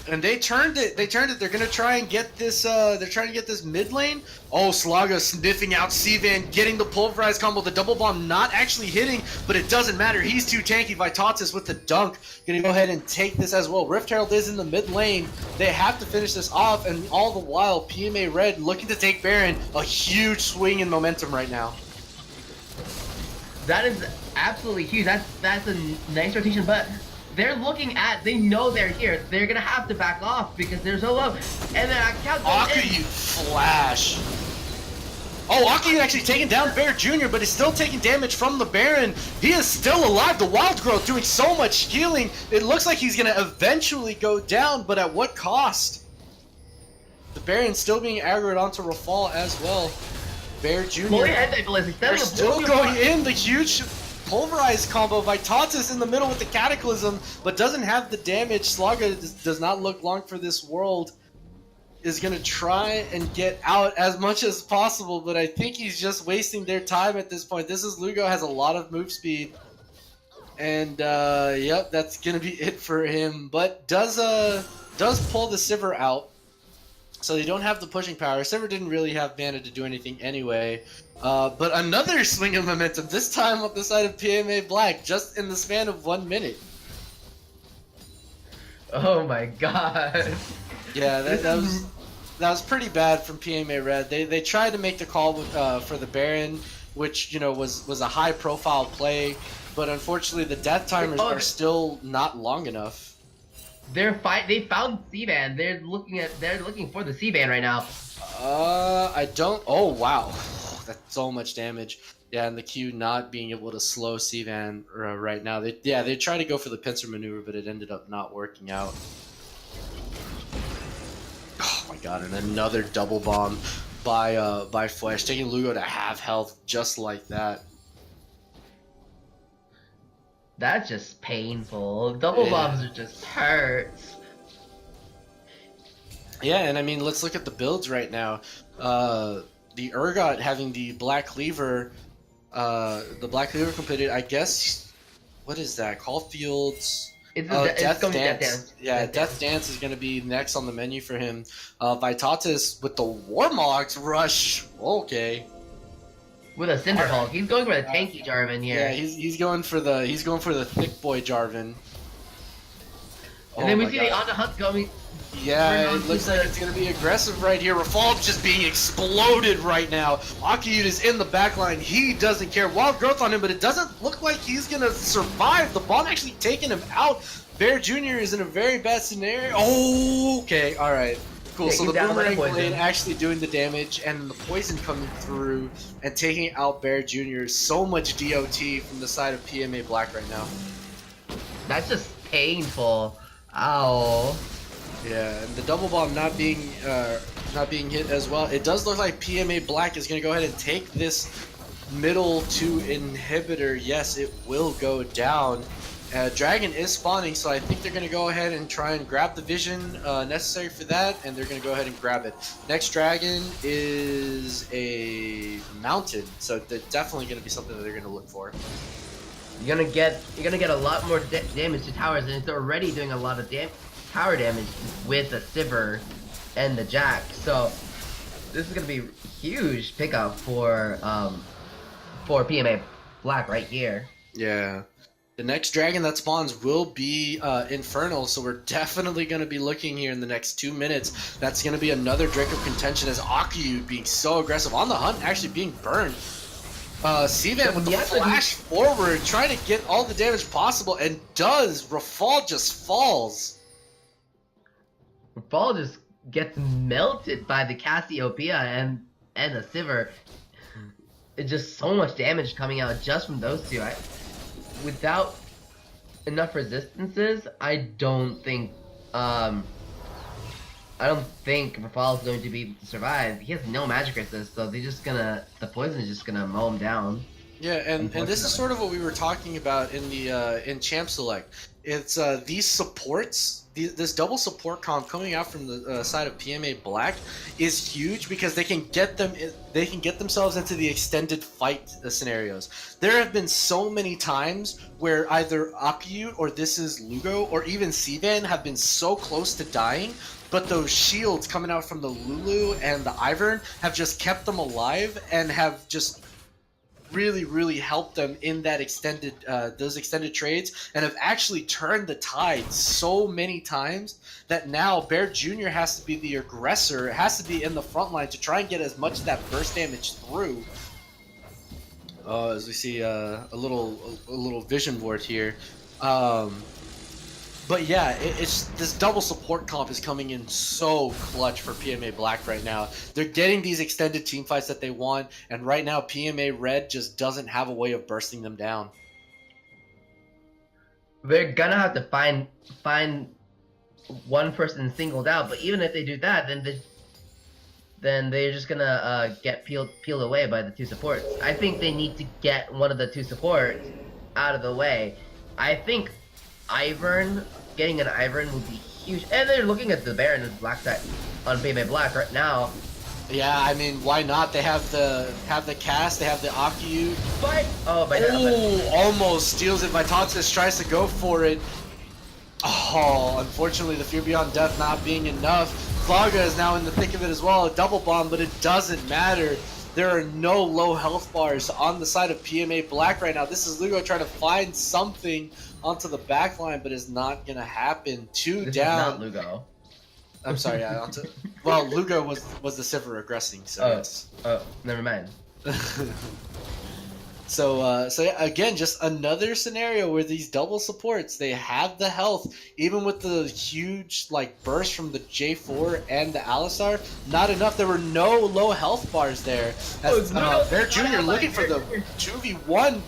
And they turned it. They're gonna try and get this. They're trying to get this mid lane. Oh, Slaga sniffing out Sivan, getting the pulverized combo. The double bomb not actually hitting, but it doesn't matter. He's too tanky. Vitatis with the dunk, gonna go ahead and take this as well. Rift Herald is in the mid lane. They have to finish this off, and all the while, PMA Red looking to take Baron. A huge swing in momentum right now. That is absolutely huge. That's a nice rotation, but they're looking at, they know they're here. They're gonna have to back off because they're so low. And then Akayu flash. Oh, Akayu actually taking down Bear Jr., but is still taking damage from the Baron. He is still alive. The Wild Growth doing so much healing. It looks like he's gonna eventually go down, but at what cost? The Baron still being aggroed onto Rafal as well. Bear Jr. They're still going in. The huge pulverized combo. Vitatis in the middle with the Cataclysm, but doesn't have the damage. Slaga does not look long for this world. Is going to try and get out as much as possible, but I think he's just wasting their time at this point. This is Lugo, has a lot of move speed. And, yep, that's going to be it for him. But does pull the Sivir out. So they don't have the pushing power. Sivir didn't really have mana to do anything anyway. But another swing of momentum, this time on the side of PMA Black, just in the span of 1 minute. Oh my god. Yeah, that was pretty bad from PMA Red. They tried to make the call for the Baron, which, you know, was a high profile play, but unfortunately the death timers are still not long enough. They found C-Band. They're looking for the C-Band right now. I don't. Oh wow, that's so much damage. Yeah, and the Q not being able to slow C-Van right now. They tried to go for the pincer maneuver, but it ended up not working out. Oh my god, and another double bomb by Flash, taking Lugo to half health just like that. That's just painful. Double bombs are just hurts. Yeah, and I mean, let's look at the builds right now. The Urgot having the Black Cleaver, completed. I guess, what is that? Caulfield's Death Dance. Yeah, Death Dance is going to be next on the menu for him. Vitatis with the Warmogs rush. Okay. With a Cinderhulk, he's going for the tanky Jarvan here. Yeah, he's going for the thick boy Jarvan. And then we see the On the Hunt going. Yeah, it looks like it's going to be aggressive right here. Rafal's just being exploded right now. Akiyud is in the backline. He doesn't care. Wild Growth on him, but it doesn't look like he's going to survive. The bomb actually taking him out. Bear Jr. is in a very bad scenario. Oh, okay, all right. Cool, so the Boomerang Blade actually doing the damage, and the poison coming through and taking out Bear Jr. So much DOT from the side of PMA Black right now. That's just painful. Ow. Yeah, and the double bomb not being hit as well. It does look like PMA Black is going to go ahead and take this middle 2 inhibitor. Yes, it will go down. Dragon is spawning, so I think they're going to go ahead and try and grab the vision necessary for that, and they're going to go ahead and grab it. Next dragon is a mountain, so they're definitely going to be something that they're going to look for. You're gonna get a lot more damage to towers, and it's already doing a lot of tower damage with the Sivir and the Jack. So this is gonna be a huge pickup for PMA Black right here. Yeah. The next dragon that spawns will be Infernal, so we're definitely going to be looking here in the next 2 minutes. That's going to be another Drake of contention as Akiyud being so aggressive on the hunt, actually being burned. C-Van with the flash forward, trying to get all the damage possible, and does. Rafal just falls. Rafal just gets melted by the Cassiopeia and the Sivir. It's just so much damage coming out just from those two. Without enough resistances, I don't think Rafal is going to be able to survive. He has no magic resist, so the poison is just gonna mow him down. Yeah, and this is Unfortunately. sort of what we were talking about in the in Champ Select. It's these supports, this double support comp coming out from the side of PMA Black is huge because they can get themselves into the extended fight scenarios. There have been so many times where either Akiyut or This Is Lugo or even Sivan have been so close to dying, but those shields coming out from the Lulu and the Ivern have just kept them alive and have just really helped them in that extended those extended trades and have actually turned the tide so many times that now Bear Jr. has to be the aggressor, has to be in the front line to try and get as much of that burst damage through. As we see a little vision board here. But yeah, it's this double support comp is coming in so clutch for PMA Black right now. They're getting these extended team fights that they want, and right now PMA Red just doesn't have a way of bursting them down. We're gonna have to find one person singled out, but even if they do that, then they're just gonna get peeled away by the two supports. I think they need to get one of the two supports out of the way. I think getting an Ivern would be huge. And they're looking at the Baron and Black side on PMA Black right now. Yeah, I mean, why not? They have the cast, they have the Akiyut. But Almost steals it. Vitaltis tries to go for it. Oh, unfortunately, the Fear Beyond Death not being enough. Klaga is now in the thick of it as well, a double bomb, but it doesn't matter. There are no low health bars on the side of PMA Black right now. This is Lugo trying to find something onto the back line, but it's not going to happen. Two this down. Is not Lugo. I'm sorry, yeah. Well, Lugo was the Sivir aggressing, so it's... Oh, never mind. So yeah, again, just another scenario where these double supports, they have the health, even with the huge like burst from the J4 and the Alistar, not enough. There were no low health bars there. As Bear Jr. looking for the 2v1.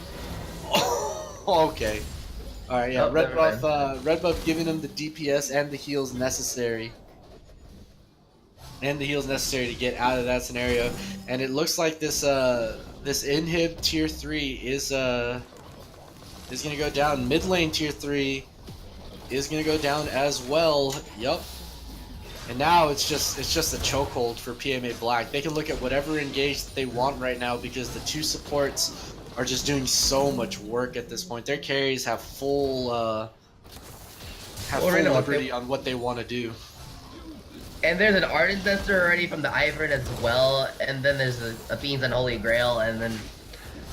Okay. Alright, yeah, Red Buff giving him the DPS and the heals necessary. And the heals necessary to get out of that scenario. And it looks like this inhib tier 3 is gonna go down. Mid lane tier 3 is gonna go down as well. Yup. And now it's just a chokehold for PMA Black. They can look at whatever engage that they want right now because the two supports are just doing so much work at this point. Their carries have full liberty on what they want to do. And there's an Ardent Tester already from the Ivern as well, and then there's a Fiend's Unholy Grail, and then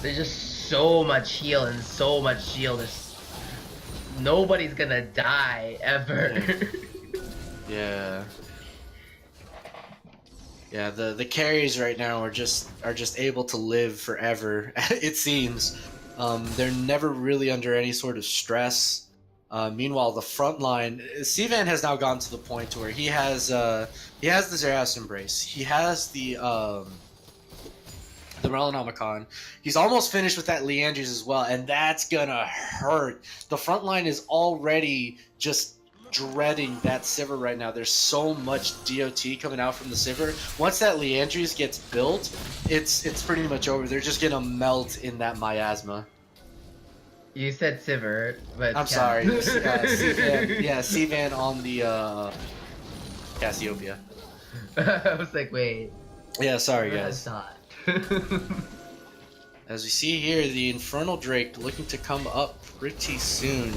there's just so much heal and so much shield. Nobody's gonna die ever. Yeah. Yeah, the carries right now are just able to live forever. It seems. They're never really under any sort of stress. Meanwhile, the front line, Sivan has now gotten to the point to where he has the Xerath's Embrace. He has the Relinomicon. He's almost finished with that Liandry's as well, and that's gonna hurt. The front line is already just dreading that Sivir right now. There's so much DOT coming out from the Sivir. Once that Liandry's gets built, it's pretty much over. They're just gonna melt in that miasma. You said Sivir, but I'm sorry. Sivan, yeah, Sivan on the Cassiopeia. I was like, wait. Yeah, sorry guys. Not. As we see here, the Infernal Drake looking to come up pretty soon.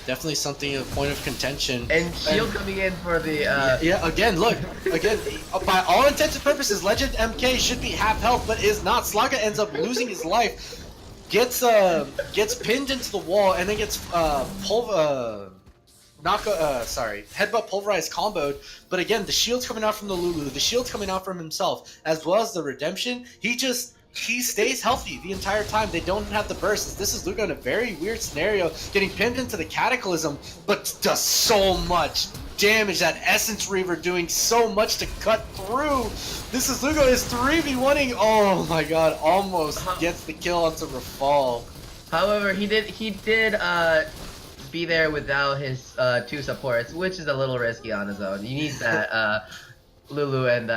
Definitely something a point of contention. And Shield coming in for the yeah, again, look. Again, by all intents and purposes, Legend MK should be half health, but is not. Slaga ends up losing his life. Gets pinned into the wall and then gets headbutt pulverized comboed. But again, the shield's coming out from the Lulu, the shield's coming out from himself, as well as the redemption. He stays healthy the entire time. They don't have the bursts. This is Lugo in a very weird scenario, getting pinned into the Cataclysm, but does so much damage. That Essence Reaver doing so much to cut through. This is Lugo is 3v1ing. Oh my god, almost gets the kill onto Rafal. However, he did be there without his two supports, which is a little risky on his own. You need that Lulu and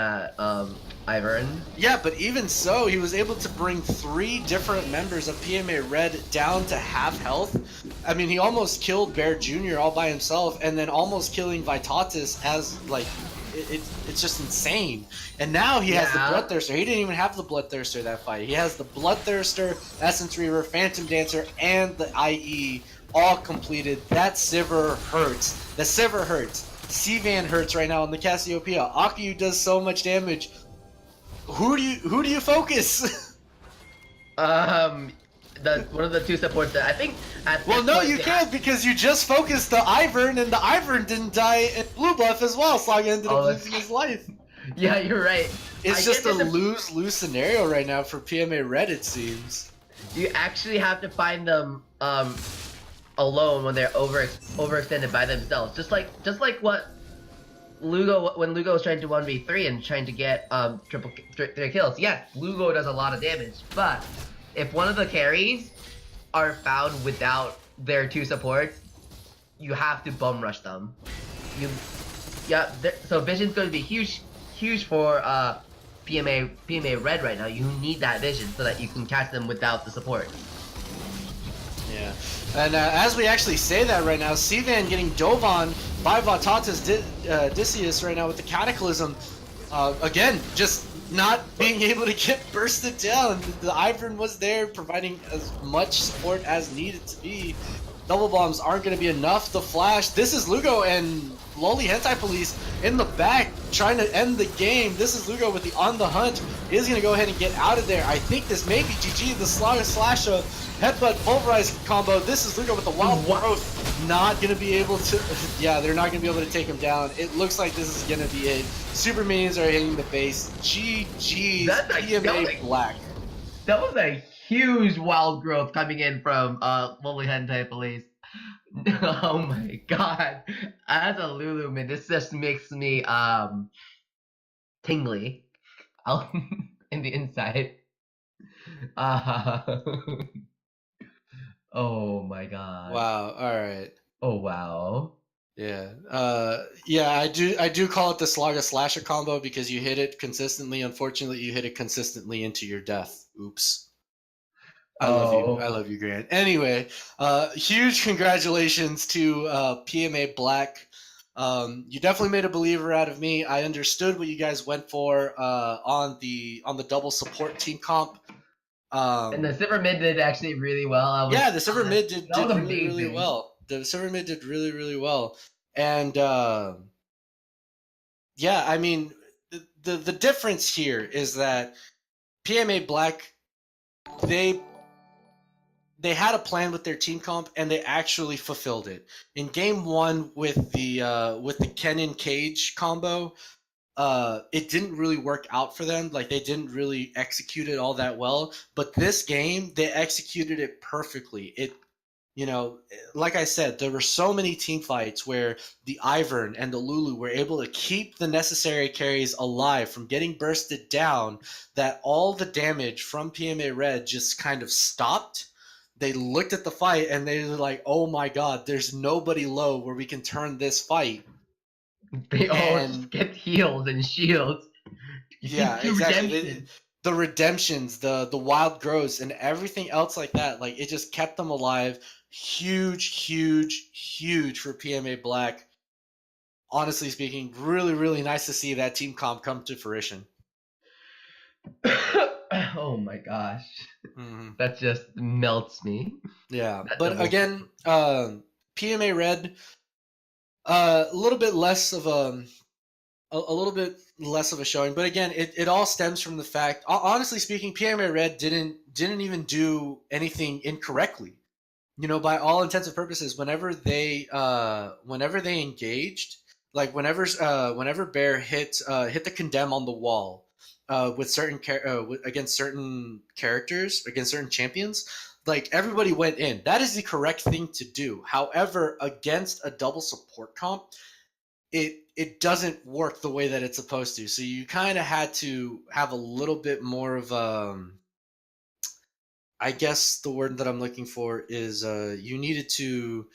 Ivern. Yeah, but even so, he was able to bring 3 different members of PMA Red down to half health. I mean, he almost killed Bear Jr. all by himself, and then almost killing Vitatis as like it's just insane. And now he has the Yeah. Bloodthirster. He didn't even have the Bloodthirster that fight. He has the Bloodthirster, Essence Reaver, Phantom Dancer, and the IE all completed. That Sivir hurts. The Sivir hurts. Sivan hurts right now on the Cassiopeia. Akayu does so much damage. Who do you focus? The one of the 2 supports that I think at Well, this no, point you they can't because you just focused the Ivern, and the Ivern didn't die in blue buff as well. Saga ended up that's- losing his life. Yeah, you're right. It's I just get a that lose-lose scenario right now for PMA Red, it seems. you actually have to find them alone when they're overextended by themselves. Just like what Lugo when Lugo was trying to 1v3 and trying to get three kills. Yes, Lugo does a lot of damage, but if one of the carries are found without their 2 supports, you have to bum rush them. So Vision's going to be huge for PMA Red right now. You need that Vision so that you can catch them without the support. Yeah. And as we actually say that right now, Sivan getting dove on by Vatatis Odysseus right now with the Cataclysm. Again, just not being able to get bursted down. The Ivern was there providing as much support as needed to be. Double bombs aren't going to be enough. The flash. This is Lugo and Loli Hentai Police in the back trying to end the game. This is Lugo with the on the hunt. Is going to go ahead and get out of there. I think this may be GG. The Slasha headbutt pulverize combo. This is Lugo with the wild growth. Not going to be able to. Yeah, they're not going to be able to take him down. It looks like this is going to be it. Super minions are hitting the base. GG's PMA Black. That was a huge wild growth coming in from Loli Hentai Police. Oh my god. As a Luluman, this just makes me tingly out in the inside. Oh my god. Wow. All right. Oh wow. Yeah. Yeah, I do call it the Slaga Slasher combo because you hit it consistently. Unfortunately, you hit it consistently into your death. Oops. I love you. I love you, Grant. Anyway, huge congratulations to PMA Black. You definitely made a believer out of me. I understood what you guys went for on the double support team comp. And the Silver Mid did actually really well. The Silver Mid did really, amazing. really well. The Silver Mid did really, really well. And yeah, I mean, the difference here is that PMA Black, they had a plan with their team comp and they actually fulfilled it. In game 1 with the Kennen Cage combo, it didn't really work out for them. Like, they didn't really execute it all that well. But this game, they executed it perfectly. It, you know, like I said, there were so many team fights where the Ivern and the Lulu were able to keep the necessary carries alive from getting bursted down, that all the damage from PMA Red just kind of stopped. They looked at the fight and they were like, oh my god, there's nobody low where we can turn this fight. They all get heals and shields. Yeah, exactly. The redemptions, the wild growths, and everything else like that, like, it just kept them alive. Huge for PMA Black. Honestly speaking, really, really nice to see that team comp come to fruition. Oh my gosh. Mm-hmm. That just melts me. Yeah, but again, PMA Red, a little bit less of a showing, but again, it all stems from the fact, honestly speaking, PMA Red didn't even do anything incorrectly. You know, by all intents and purposes, whenever they engaged, like whenever Bear hit the condemn on the wall with certain against certain characters, against certain champions, like, everybody went in. That is the correct thing to do. However, against a double support comp, it doesn't work the way that it's supposed to. So you kind of had to have a little bit more of I guess the word that I'm looking for is you needed to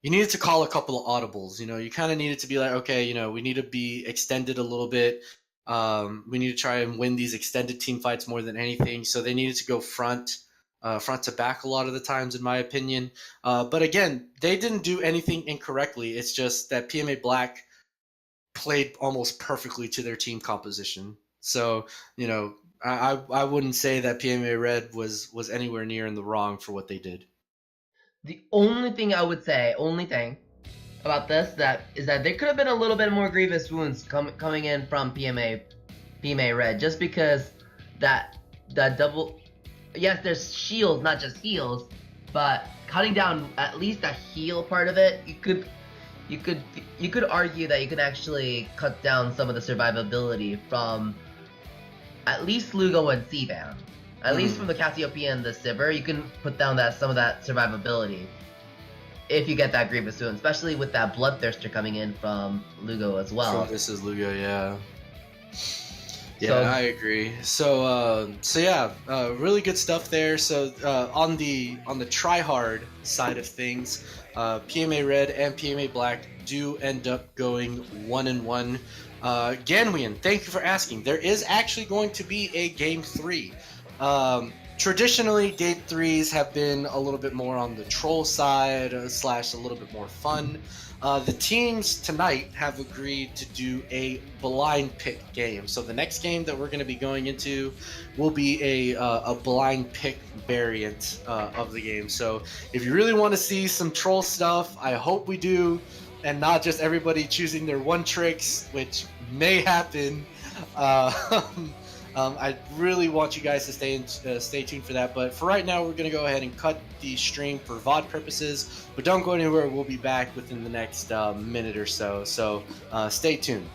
you needed to call a couple of audibles. You kind of needed to be like, okay, we need to be extended a little bit. We need to try and win these extended team fights more than anything. So they needed to go front to back a lot of the times, in my opinion. But again, they didn't do anything incorrectly. It's just that PMA Black played almost perfectly to their team composition. So, I wouldn't say that PMA Red was anywhere near in the wrong for what they did. The only thing I would say, about this, is that there could have been a little bit more grievous wounds coming in from PMA Red, just because that double. Yes, there's shields, not just heals, but cutting down at least the heal part of it, you could argue that you can actually cut down some of the survivability from at least Lugo and C-Band. At least from the Cassiopeia and the Sivir, you can put down some of that survivability if you get that Grievous wound, especially with that Bloodthirster coming in from Lugo as well. This is Lugo, yeah. Yeah, so, I agree. So yeah, really good stuff there. So on the tryhard side of things, PMA Red and PMA Black do end up going 1-1. Ganwian, thank you for asking. There is actually going to be a Game 3. Traditionally, Game 3s have been a little bit more on the troll side, / a little bit more fun. The teams tonight have agreed to do a blind pick game. So the next game that we're going to be going into will be a blind pick variant of the game. So if you really want to see some troll stuff, I hope we do, and not just everybody choosing their one tricks, which may happen. I really want you guys to stay tuned for that. But for right now, we're going to go ahead and cut the stream for VOD purposes. But don't go anywhere. We'll be back within the next minute or so. So stay tuned.